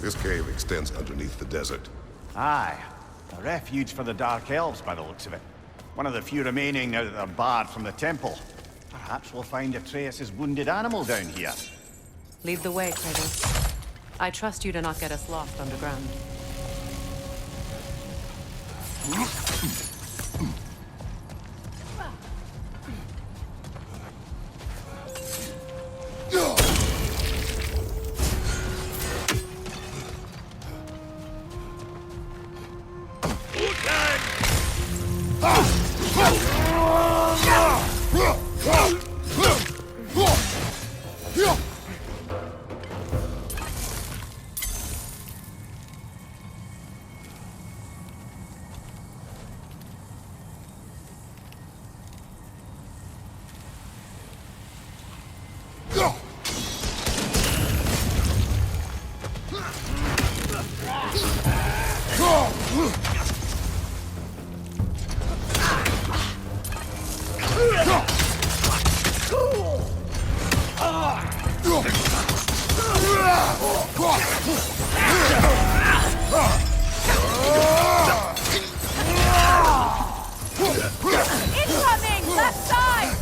This cave extends underneath the desert. Aye. A refuge for the Dark Elves by the looks of it. One of the few remaining now that they're barred from the temple. Perhaps we'll find Atreus' wounded animal down here. Lead the way, Kratos. I trust you to not get us lost underground. Incoming! Left side!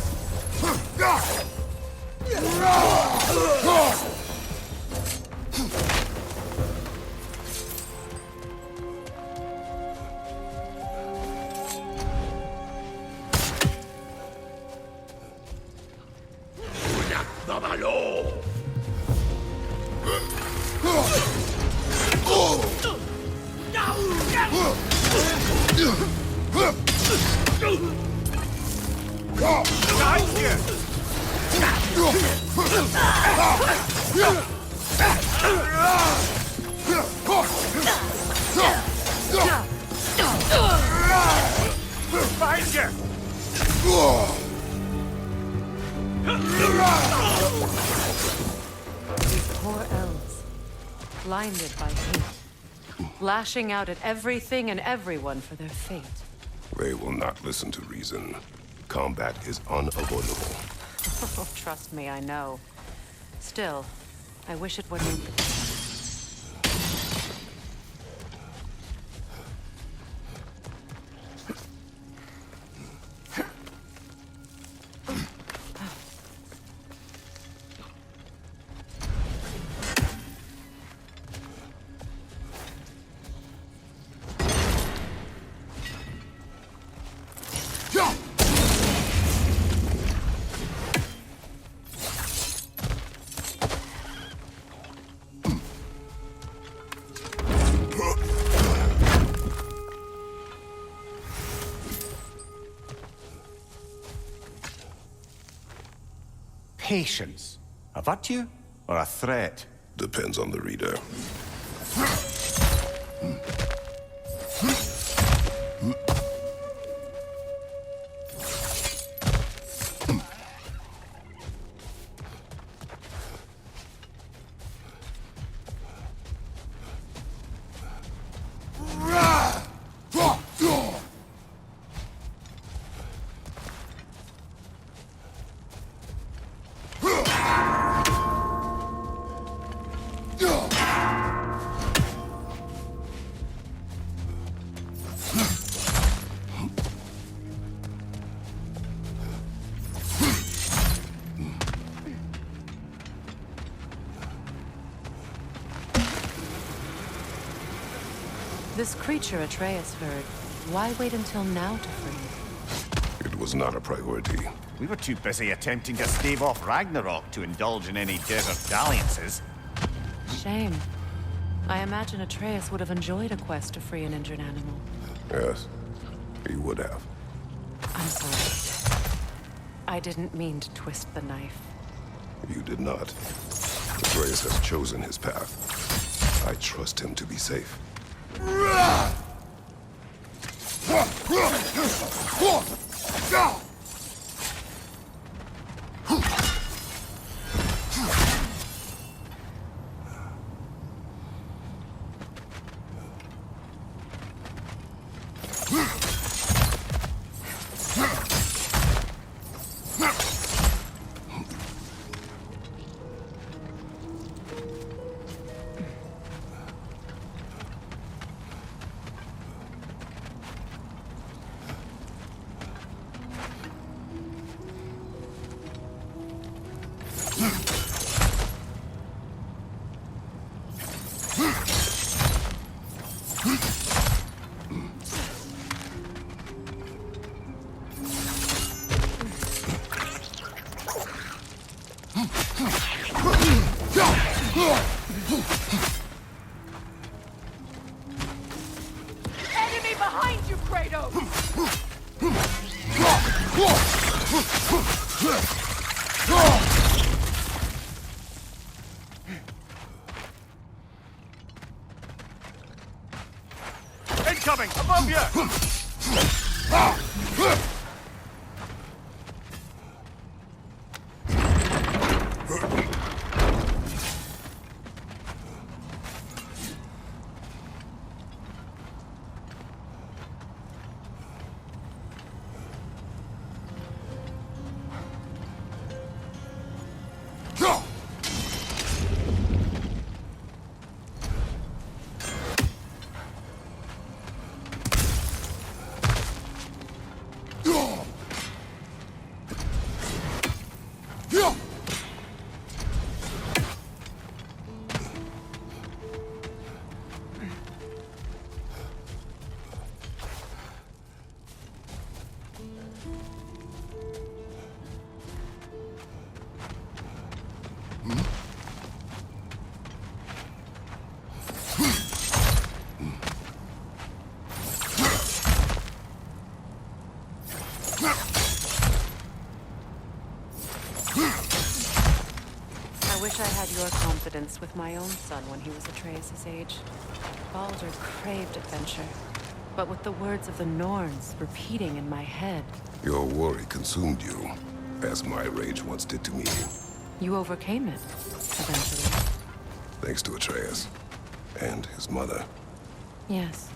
These poor elves, blinded by hate, lashing out at everything and everyone for their fate. They will not listen to reason. Combat is unavoidable. Oh, trust me, I know. Still, I wish it wouldn't. Patience. A virtue or a threat? Depends on the reader. This creature Atreus heard, why wait until now to free it? It was not a priority. We were too busy attempting to stave off Ragnarok to indulge in any desert dalliances. Shame. I imagine Atreus would have enjoyed a quest to free an injured animal. Yes, he would have. I'm sorry. I didn't mean to twist the knife. You did not. Atreus has chosen his path. I trust him to be safe. Enemy behind you, Kratos! Incoming! Above you! I wish I had your confidence with my own son when he was Atreus' age. Baldur craved adventure, but with the words of the Norns repeating in my head. Your worry consumed you, as my rage once did to me. You overcame it, eventually. Thanks to Atreus. And his mother. Yes.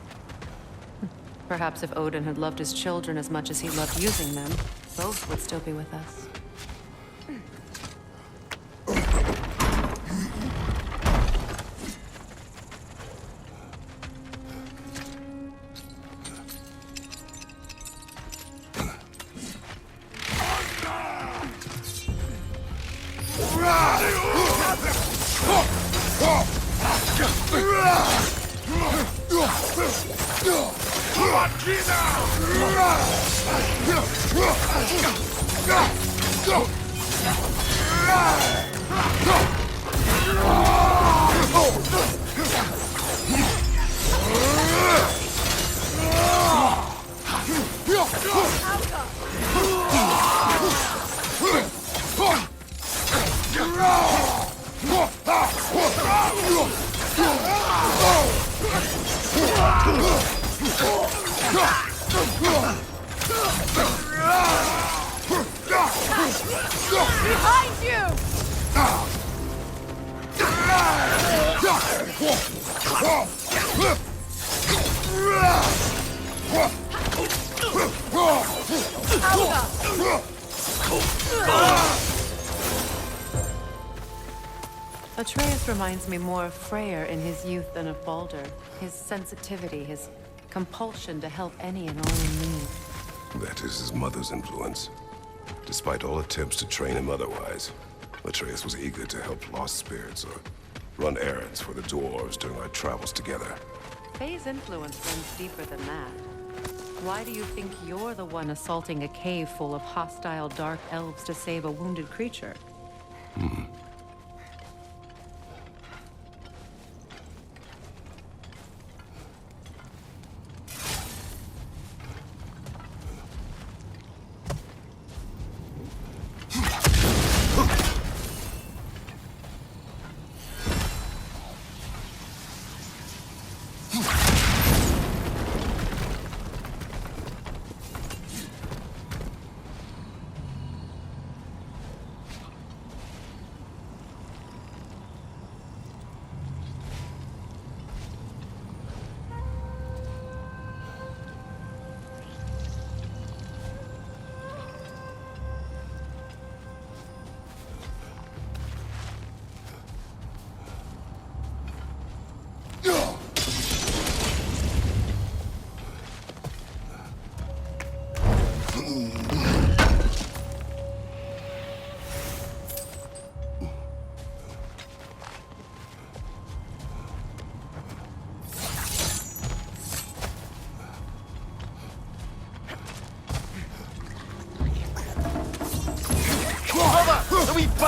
Perhaps if Odin had loved his children as much as he loved using them, both would still be with us. Behind you! Atreus reminds me more of Freyr in his youth than of Baldur. His sensitivity, his compulsion to help any and all in need. That is his mother's influence. Despite all attempts to train him otherwise, Atreus was eager to help lost spirits or run errands for the dwarves during our travels together. Faye's influence runs deeper than that. Why do you think you're the one assaulting a cave full of hostile dark elves to save a wounded creature?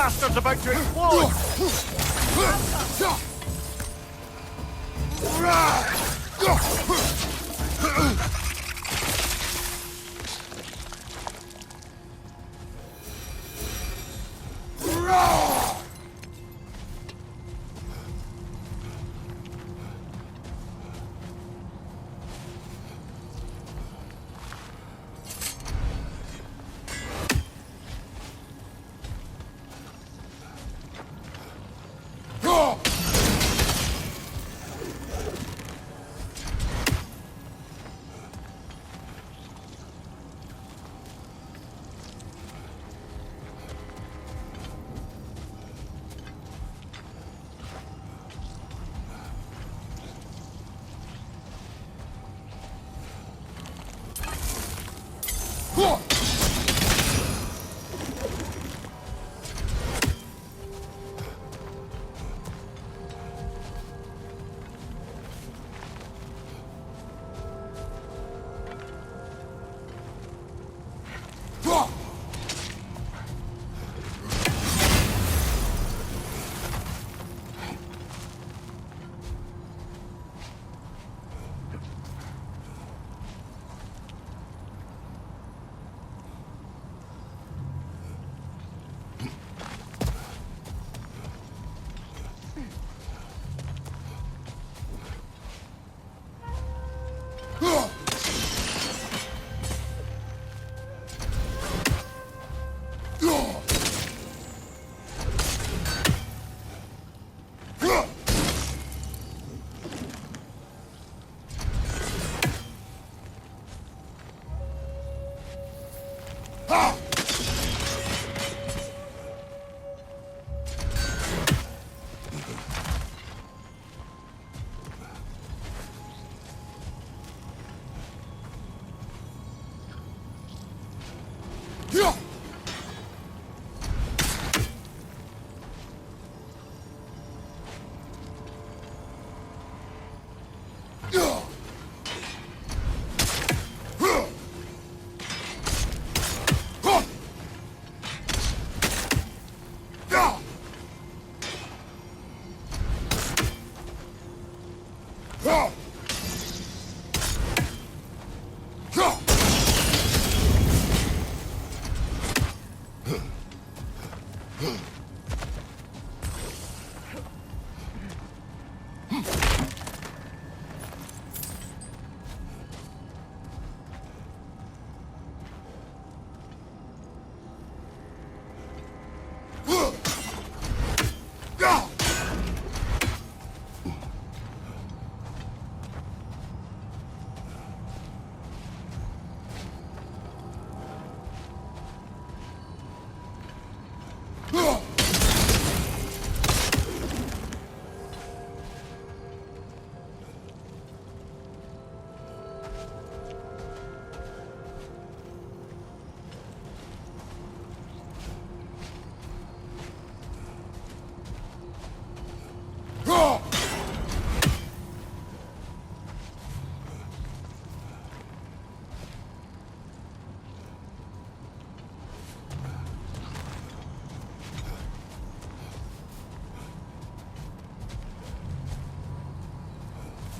bastard's about to explode!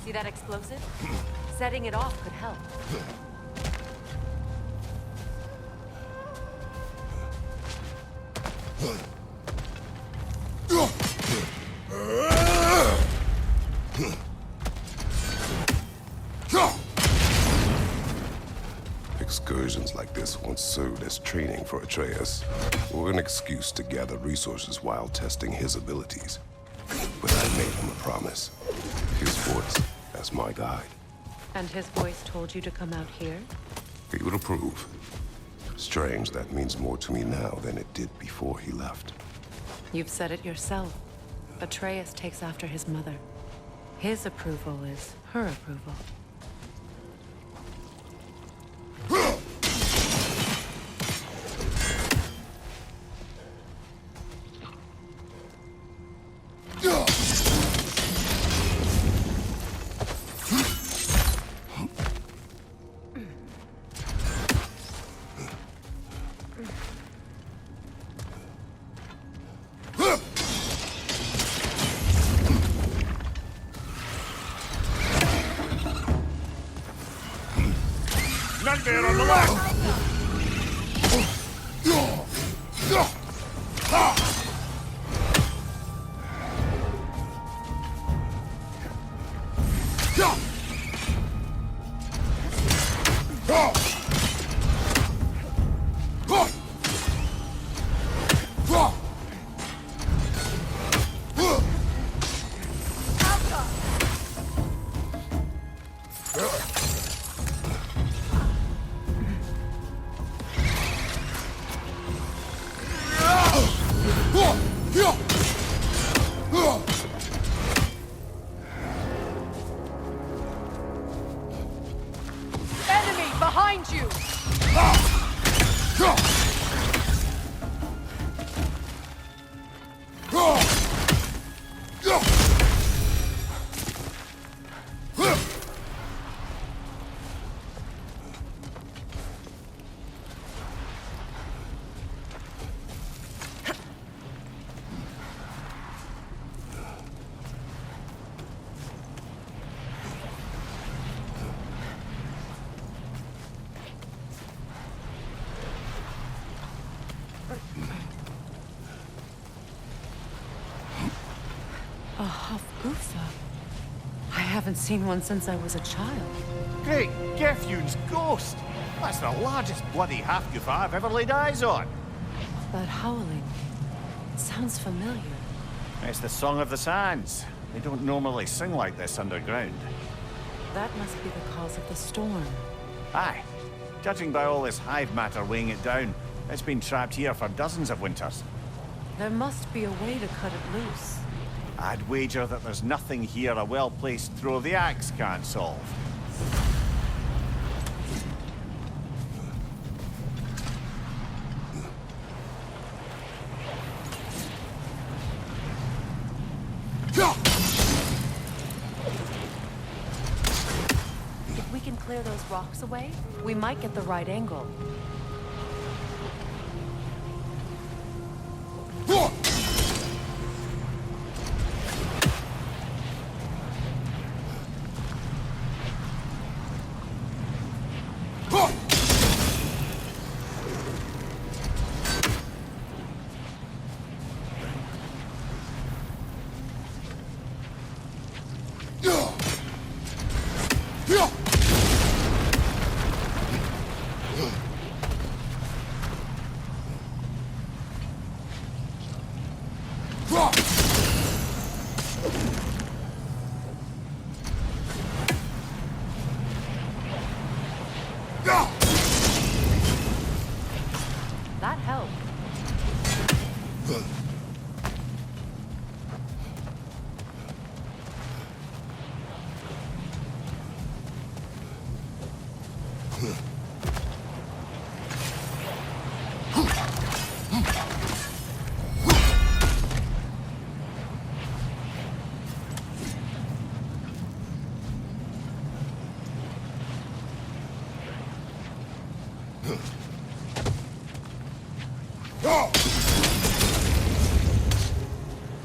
See that explosive? Setting it off could help. Excursions like this once served as training for Atreus, or an excuse to gather resources while testing his abilities. But I made him a promise. His voice as my guide. And his voice told you to come out here? He would approve. Strange, that means more to me now than it did before he left. You've said it yourself. Atreus takes after his mother. His approval is her approval. bear on the left! Enemy behind you! A Hofgufa. I haven't seen one since I was a child. Great Gefyun's ghost! That's the largest bloody half-goof I've ever laid eyes on. That howling. It sounds familiar. It's the Song of the Sands. They don't normally sing like this underground. That must be the cause of the storm. Aye. Judging by all this hive matter weighing it down, it's been trapped here for dozens of winters. There must be a way to cut it loose. I'd wager that there's nothing here a well-placed throw of the axe can't solve. If we can clear those rocks away, we might get the right angle. That helped.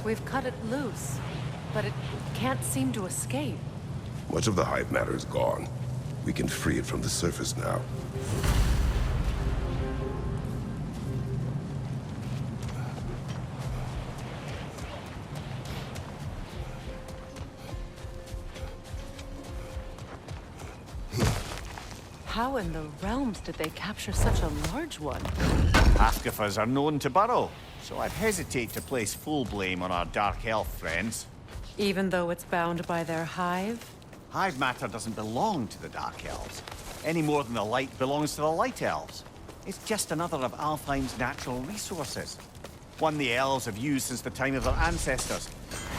We've cut it loose, but it can't seem to escape. Much of the hive matter is gone. We can free it from the surface now. How in the realms did they capture such a large one? Half-goofers are known to burrow, so I'd hesitate to place full blame on our Dark Elf friends. Even though it's bound by their hive? Hive matter doesn't belong to the Dark Elves, any more than the light belongs to the Light Elves. It's just another of Alfheim's natural resources. One the elves have used since the time of their ancestors.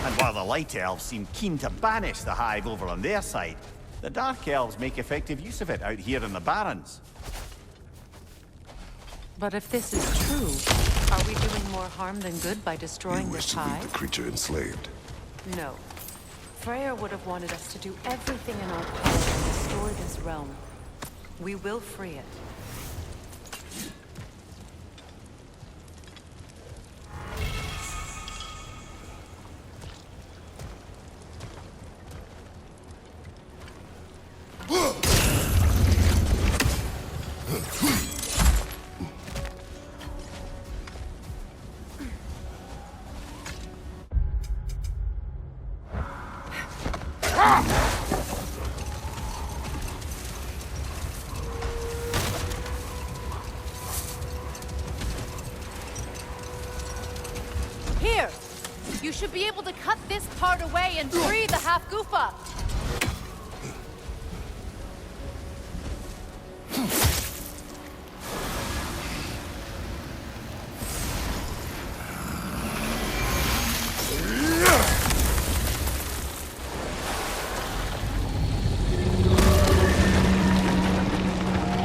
And while the Light Elves seem keen to banish the hive over on their side, the Dark Elves make effective use of it out here in the Barrens. But if this is true, are we doing more harm than good by destroying You wish this to leave hive? the creature enslaved. No. Freyr would have wanted us to do everything in our power to restore this realm. We will free it. You should be able to cut this part away and free the half-goofa!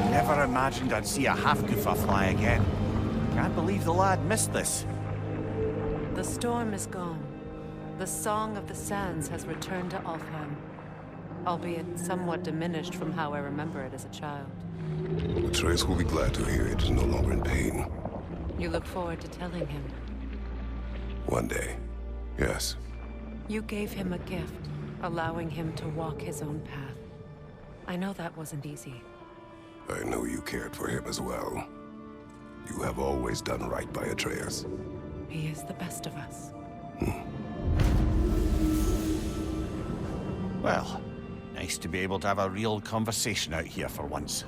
Never imagined I'd see a half-goofa fly again. Can't believe the lad missed this. The storm is gone. The Song of the Sands has returned to Alfheim, albeit somewhat diminished from how I remember it as a child. Atreus will be glad to hear it is no longer in pain. You look forward to telling him. One day, yes. You gave him a gift, allowing him to walk his own path. I know that wasn't easy. I know you cared for him as well. You have always done right by Atreus. He is the best of us. Well, nice to be able to have a real conversation out here for once.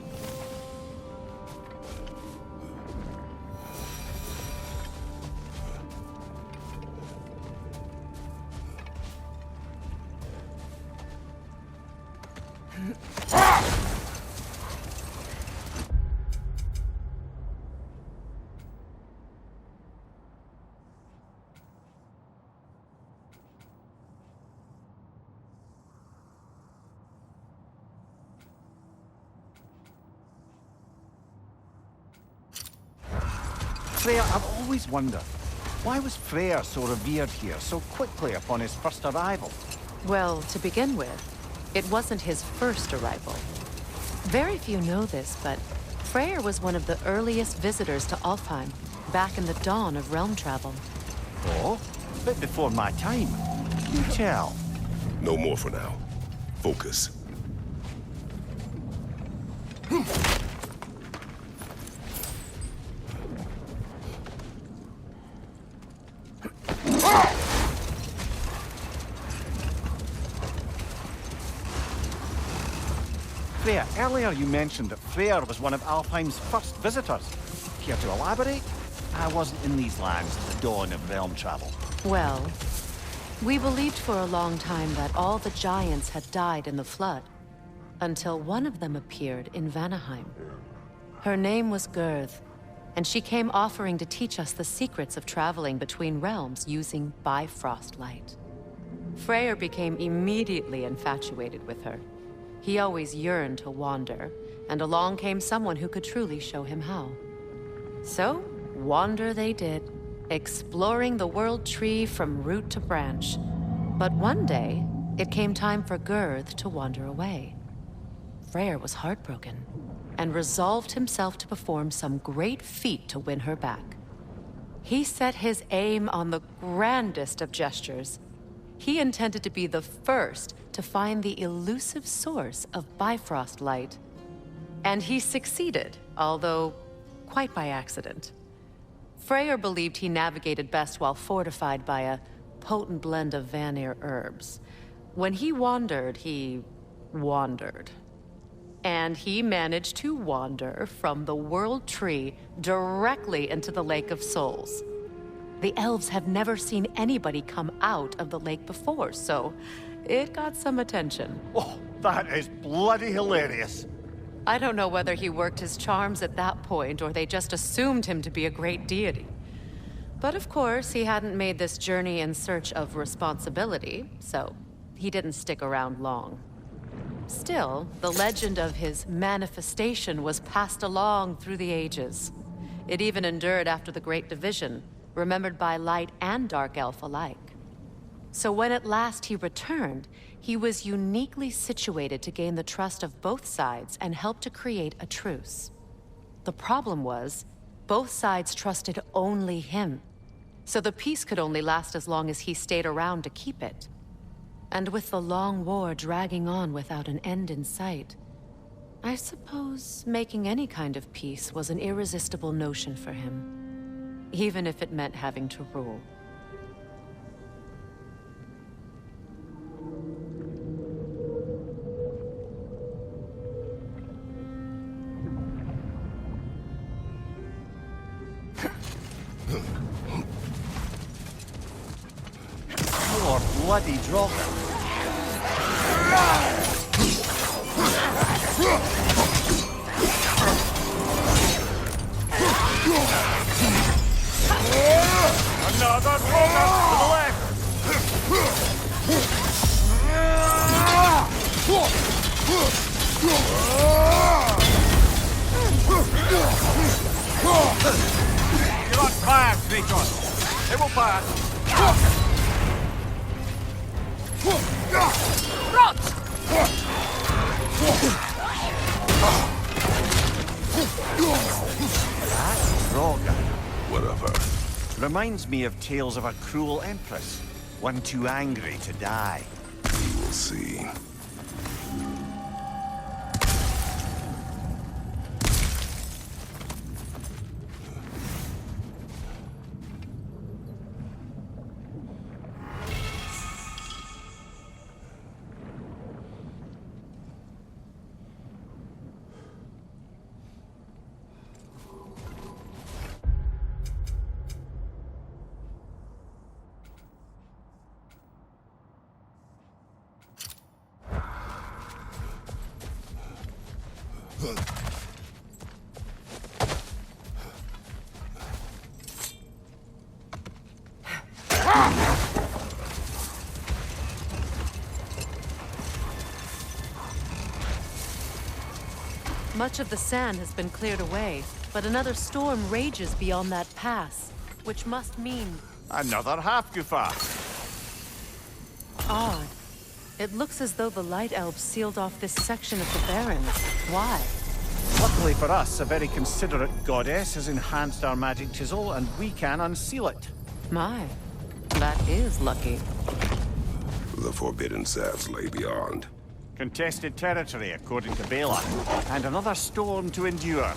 Freyr, I've always wondered, why was Freyr so revered here so quickly upon his first arrival? Well, to begin with, it wasn't his first arrival. Very few know this, but Freyr was one of the earliest visitors to Alfheim, back in the dawn of realm travel. Oh, a bit before my time. You tell. No more for now. Focus. Freyr, earlier you mentioned that Freyr was one of Alfheim's first visitors. Care to elaborate? I wasn't in these lands at the dawn of realm travel. Well, we believed for a long time that all the giants had died in the flood, until one of them appeared in Vanaheim. Her name was Girth, and she came offering to teach us the secrets of traveling between realms using Bifrost light. Freyr became immediately infatuated with her. He always yearned to wander, and along came someone who could truly show him how. So, wander they did, exploring the world tree from root to branch. But one day, it came time for Girth to wander away. Freyr was heartbroken, and resolved himself to perform some great feat to win her back. He set his aim on the grandest of gestures. He intended to be the first to find the elusive source of Bifrost light. And he succeeded, although quite by accident. Freyr believed he navigated best while fortified by a potent blend of Vanir herbs. When he wandered, he wandered. And he managed to wander from the World Tree directly into the Lake of Souls. The elves have never seen anybody come out of the lake before, so it got some attention. Oh, that is bloody hilarious. I don't know whether he worked his charms at that point or they just assumed him to be a great deity. But of course, he hadn't made this journey in search of responsibility, so he didn't stick around long. Still, the legend of his manifestation was passed along through the ages. It even endured after the Great Division, remembered by Light and Dark Elf alike. So when at last he returned, he was uniquely situated to gain the trust of both sides and help to create a truce. The problem was, both sides trusted only him, so the peace could only last as long as he stayed around to keep it. And with the long war dragging on without an end in sight, I suppose making any kind of peace was an irresistible notion for him, even if it meant having to rule. or bloody Draugr. Another Draugr to the left! You're on fire, Kratos! It will pass! Rot! That's Draugr. What of her? Reminds me of tales of a cruel empress. One too angry to die. We will see. Much of the sand has been cleared away, but another storm rages beyond that pass, which must mean Another Hafgufa. odd. It looks as though the Light Elves sealed off this section of the Barrens. Why? Luckily for us, a very considerate goddess has enhanced our magic chisel, and we can unseal it. My, that is lucky. The forbidden salves lay beyond. Contested territory, according to Bela, and another storm to endure.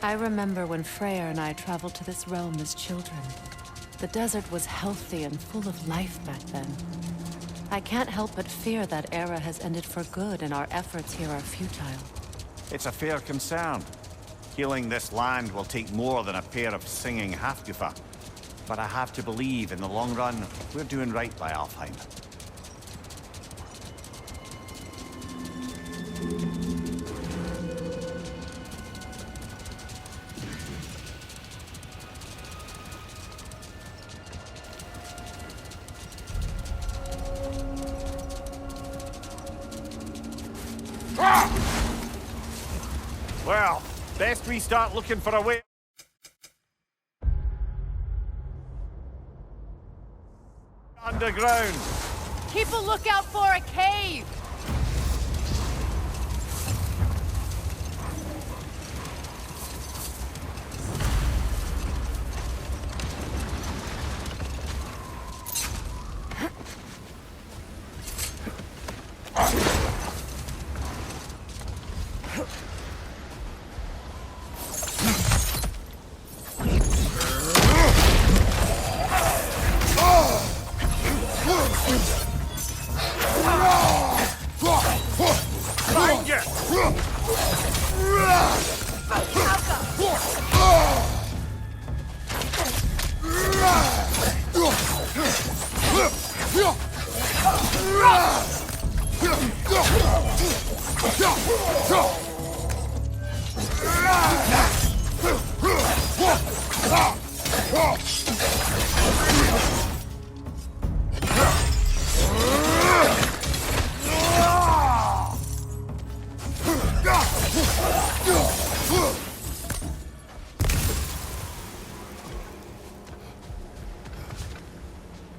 I remember when Freyr and I traveled to this realm as children. The desert was healthy and full of life back then. I can't help but fear that era has ended for good and our efforts here are futile. It's a fair concern. Healing this land will take more than a pair of singing Hafgufa. But I have to believe, in the long run, we're doing right by Alfheim. Well, best we start looking for a way underground. Keep a lookout for a cave!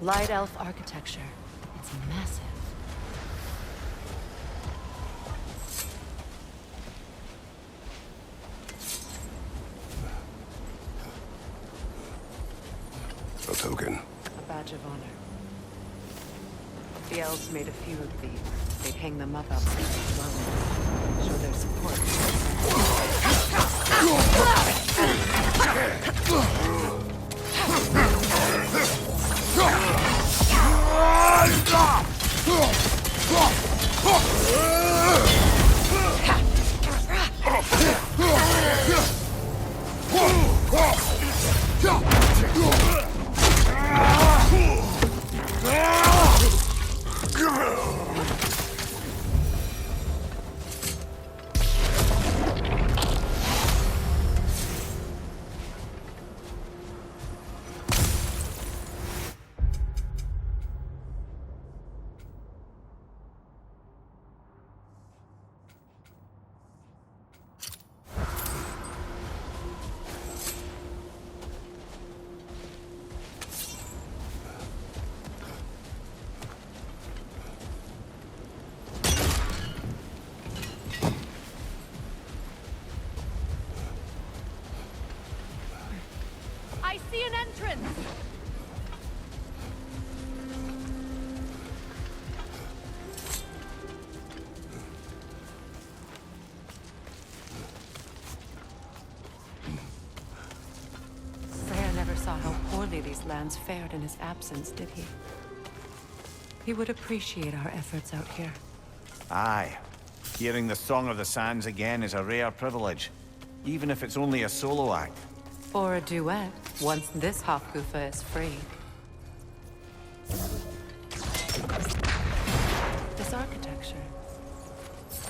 Light Elf architecture. It's massive. A token. A badge of honor. The elves made a few of these. They'd hang them up outside their dwellings. Show their support. entrance! Freyr never saw how poorly these lands fared in his absence, did he? He would appreciate our efforts out here. Aye. Hearing the Song of the Sands again is a rare privilege, even if it's only a solo act. Or a duet, once this Hofgufa is free. This architecture.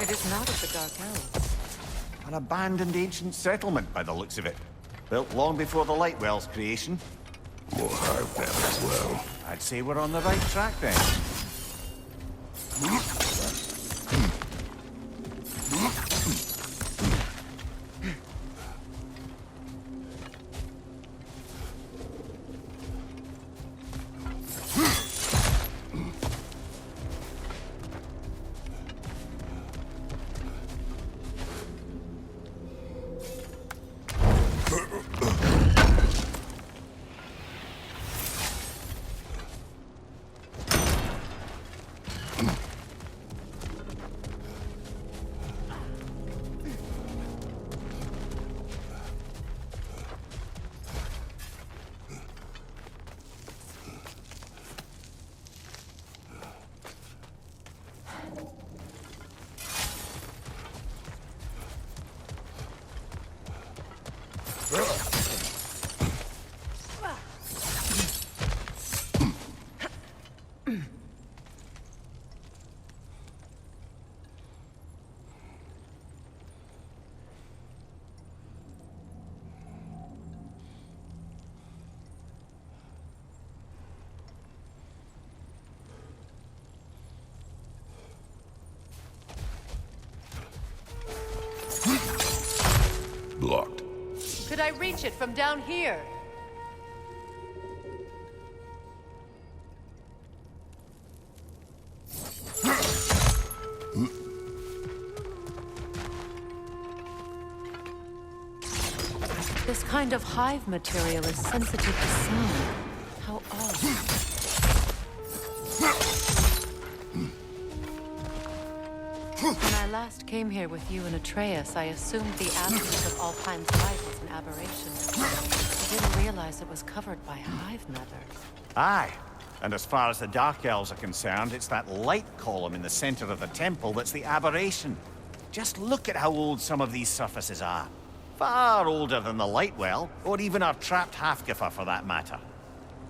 It is not of the Dark Elves. An abandoned ancient settlement, by the looks of it. Built long before the Lightwell's creation. More hive there as well. I'd say we're on the right track then. Blocked. Could I reach it from down here? This kind of hive material is sensitive to sound. How odd. When I last came here with you and Atreus, I assumed the absence of Alfheim's light was an aberration. I didn't realize it was covered by hive matter. Aye. And as far as the Dark Elves are concerned, it's that light column in the center of the temple that's the aberration. Just look at how old some of these surfaces are. Far older than the Lightwell, or even our trapped Hafgifa for that matter.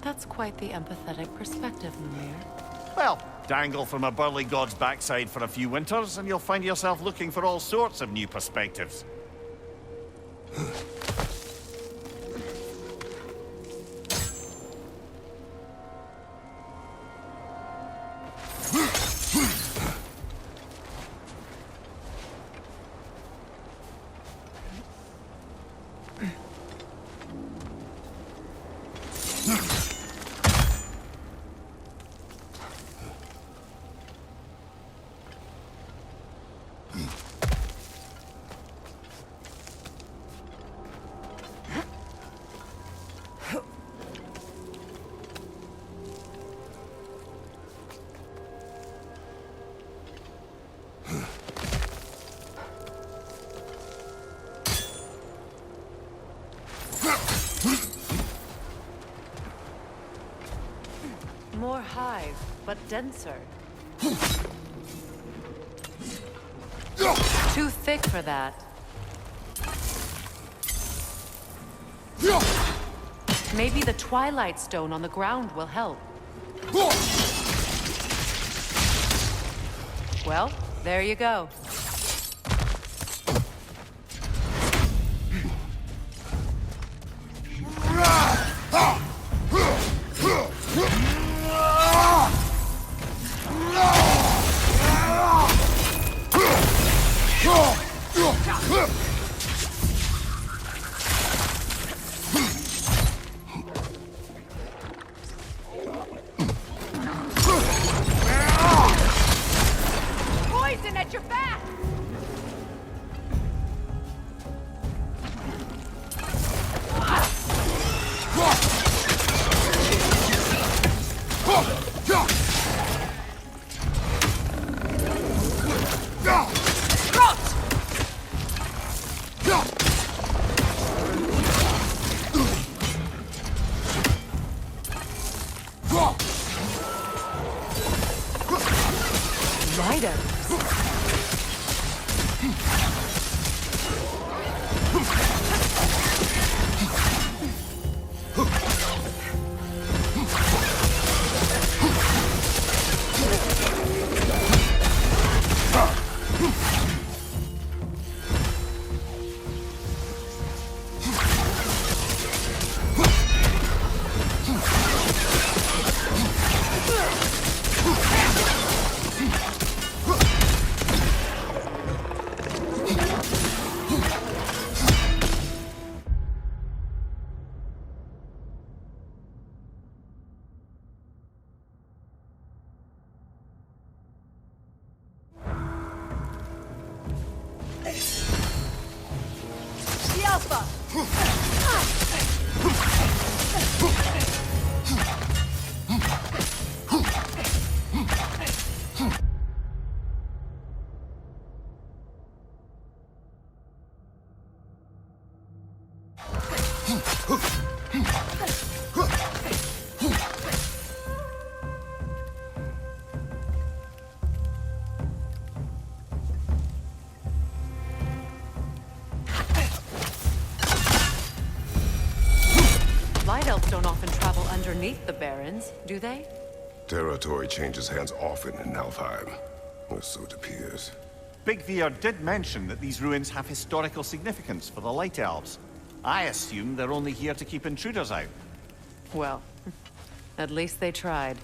That's quite the empathetic perspective, Mimir. Well, dangle from a burly god's backside for a few winters, and you'll find yourself looking for all sorts of new perspectives. More hive, but denser. Too thick for that. Maybe the Twilight Stone on the ground will help. Well, there you go. Poison at your back! Light elves don't often travel underneath the barrens, do they? Territory changes hands often in Alfheim, or so it appears. Big Veer did mention that these ruins have historical significance for the Light Elves. I assume they're only here to keep intruders out. Well, at least they tried.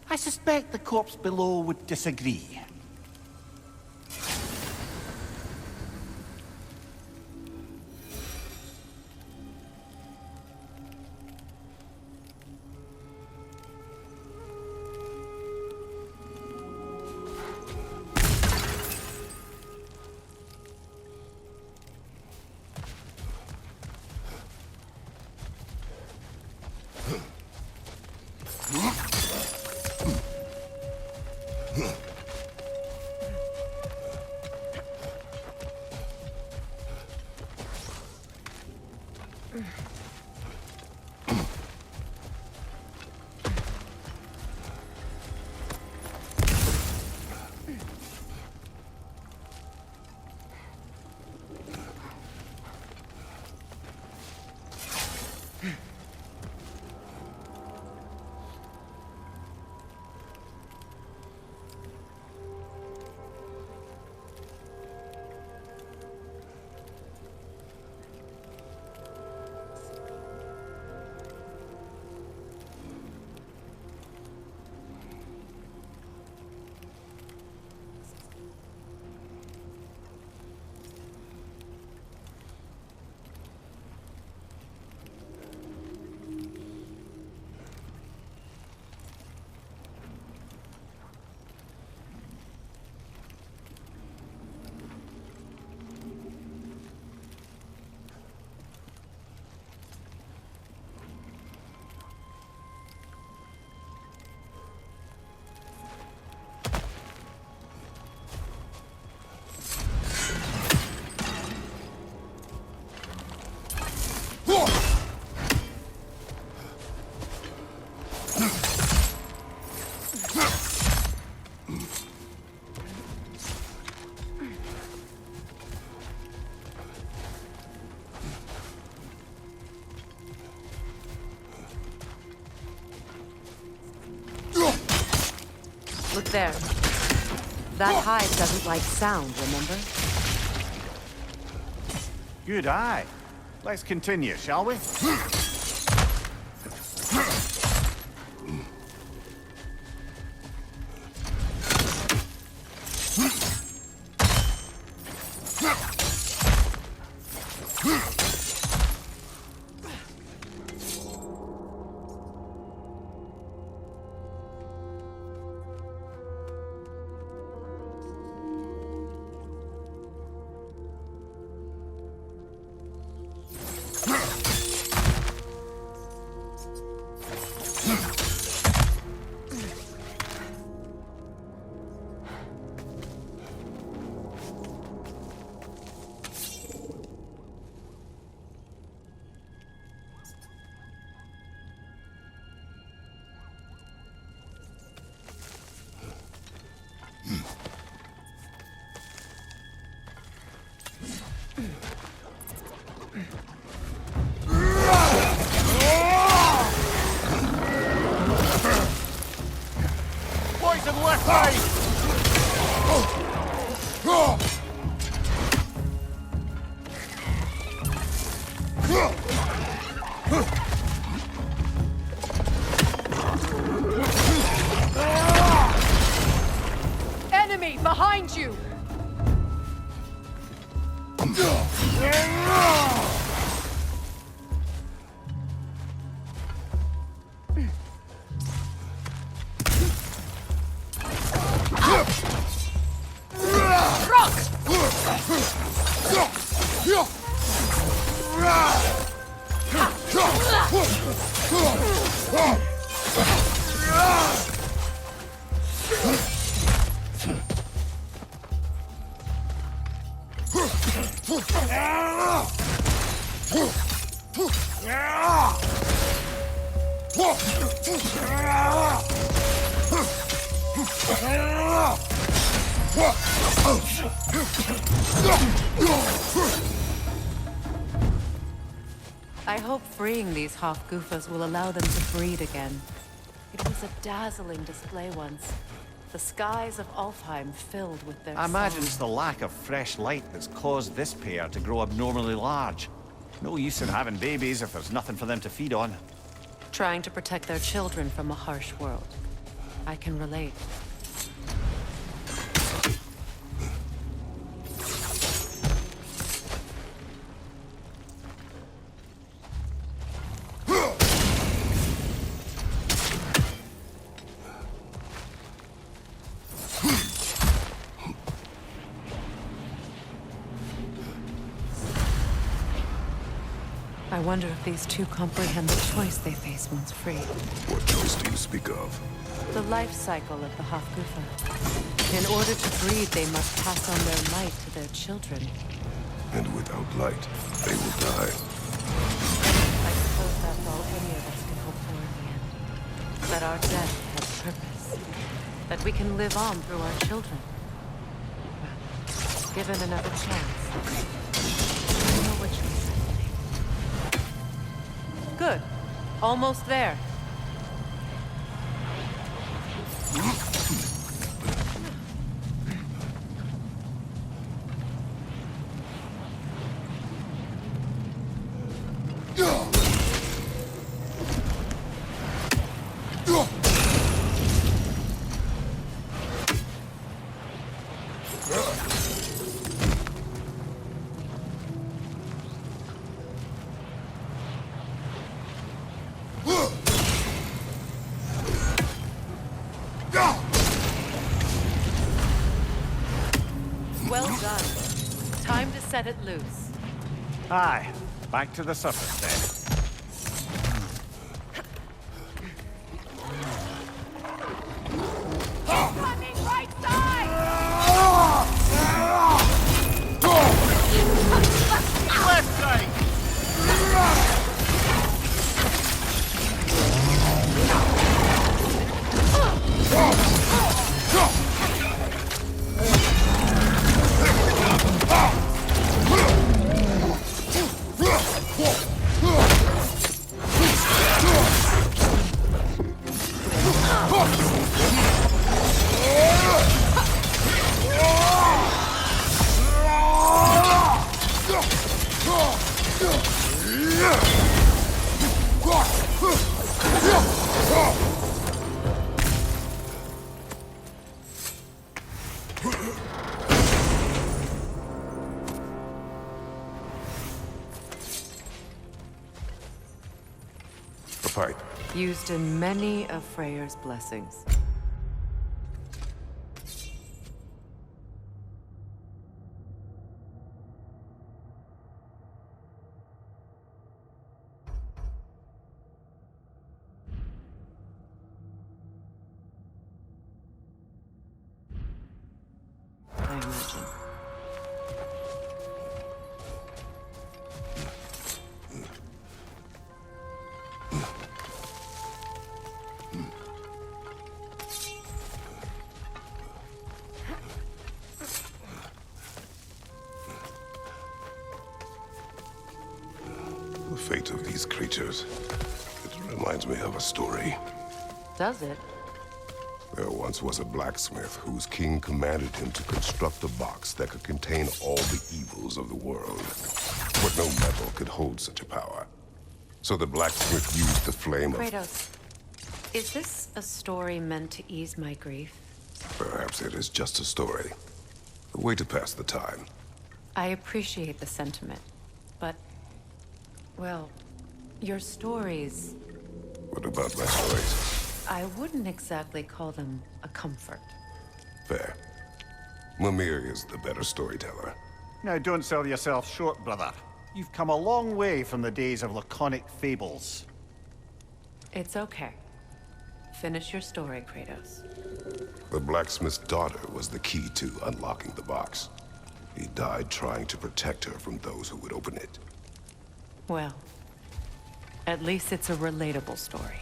I suspect the corpse below would disagree. Look there. That hive doesn't like sound, remember? Good eye. Let's continue, shall we? Poison left side! Enemy behind you! I hope freeing these Hofgufas will allow them to breed again. It was a dazzling display once. The skies of Alfheim filled with their I imagine song. it's the lack of fresh light that's caused this pair to grow abnormally large. No use in having babies if there's nothing for them to feed on. Trying to protect their children from a harsh world. I can relate. I wonder if these two comprehend the choice they face once free. What choice do you speak of? The life cycle of the Hofgufa. In order to breed, they must pass on their light to their children. And without light, they will die. I suppose that's all any of us can hope for in the end. That our death has purpose. That we can live on through our children. Well, given another chance, I know which choice I will make. Good. Almost there. Well done. Time to set it loose. Aye, back to the surface then. Left side! The pipe. Used in many of Freyr's blessings. I imagine. The fate of these creatures. It reminds me of a story. Does it? There once was a blacksmith whose king commanded him to construct a box that could contain all the evils of the world. But no metal could hold such a power. So the blacksmith used the flame of... Kratos, is this a story meant to ease my grief? Perhaps it is just a story. A way to pass the time. I appreciate the sentiment, but... well, your stories... What about my stories? I wouldn't exactly call them a comfort. Fair. Mimir is the better storyteller. Now don't sell yourself short, brother. You've come a long way from the days of laconic fables. It's okay. Finish your story, Kratos. The blacksmith's daughter was the key to unlocking the box. He died trying to protect her from those who would open it. Well, at least it's a relatable story.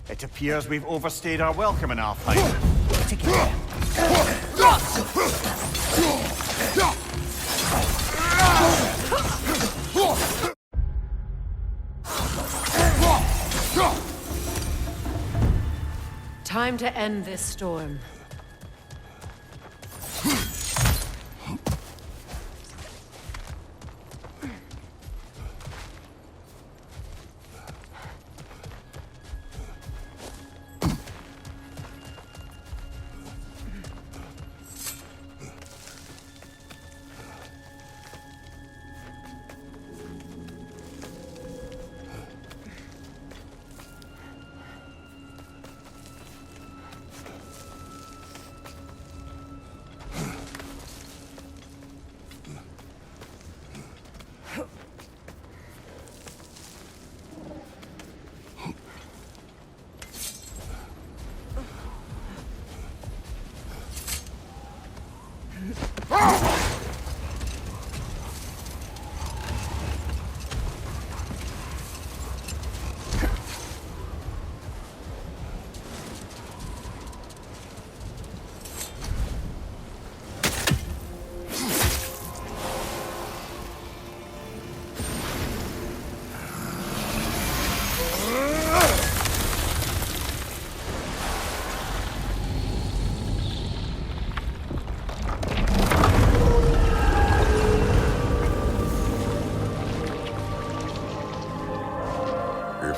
It appears we've overstayed our welcome in Alfheim. Take it. Time to end this storm.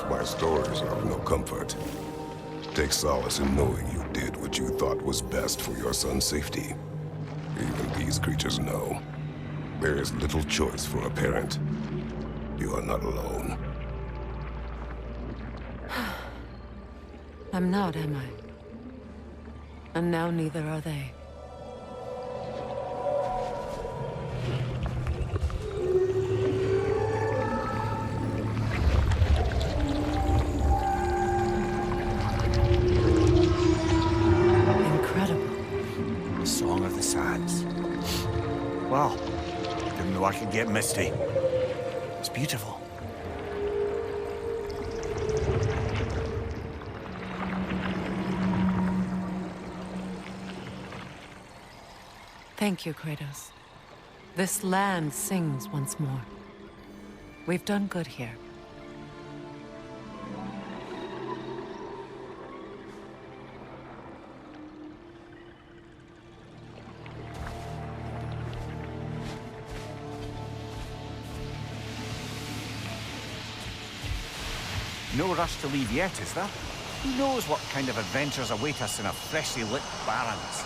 My stories are of no comfort. Take solace in knowing you did what you thought was best for your son's safety. Even these creatures know. There is little choice for a parent. You are not alone. I'm not, am I? And now neither are they. Well, didn't know I could get misty. It's beautiful. Thank you, Kratos. This land sings once more. We've done good here. No rush to leave yet, is there? Who knows what kind of adventures await us in our freshly lit barrens?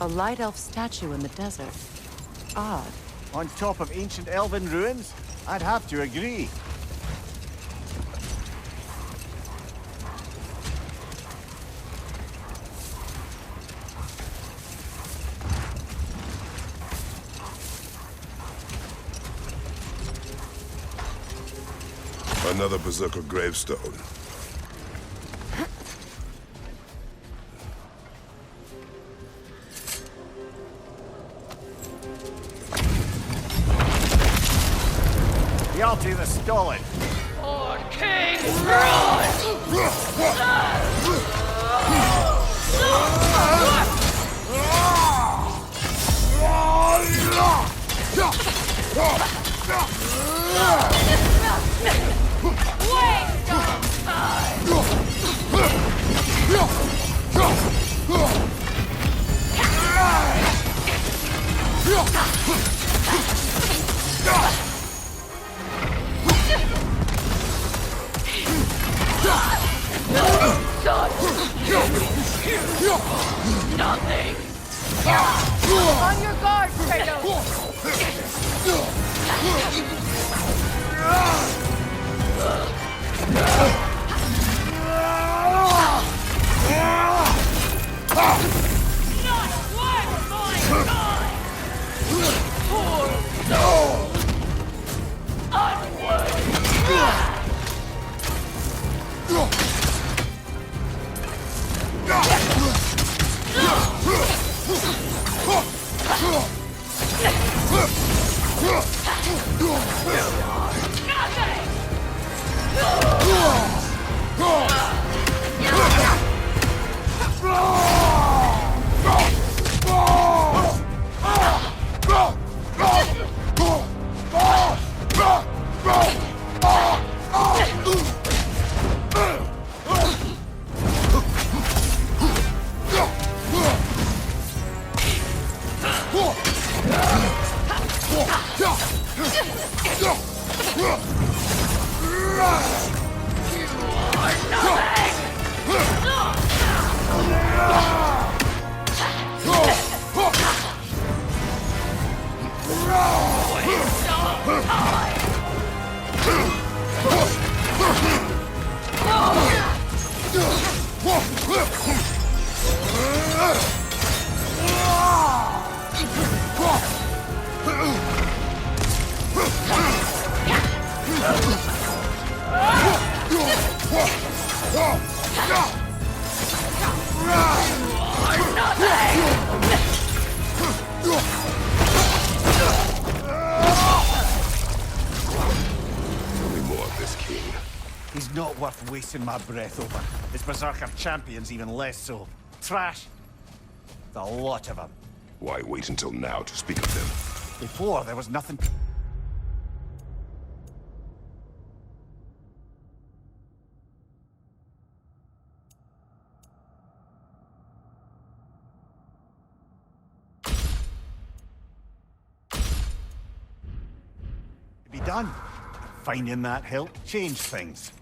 A light elf statue in the desert. Odd. On top of ancient elven ruins? I'd have to agree. Another Berserker gravestone. The altar is stolen. For King Run! Waste of time! Nothing! On your guard, Kratos! Not one my time! Poor soul! Unworthy! He's not worth wasting my breath over. His Berserker champions even less so. Trash. The lot of them. Why wait until now to speak of them? Before, there was nothing... to be done. Finding that hilt changed things.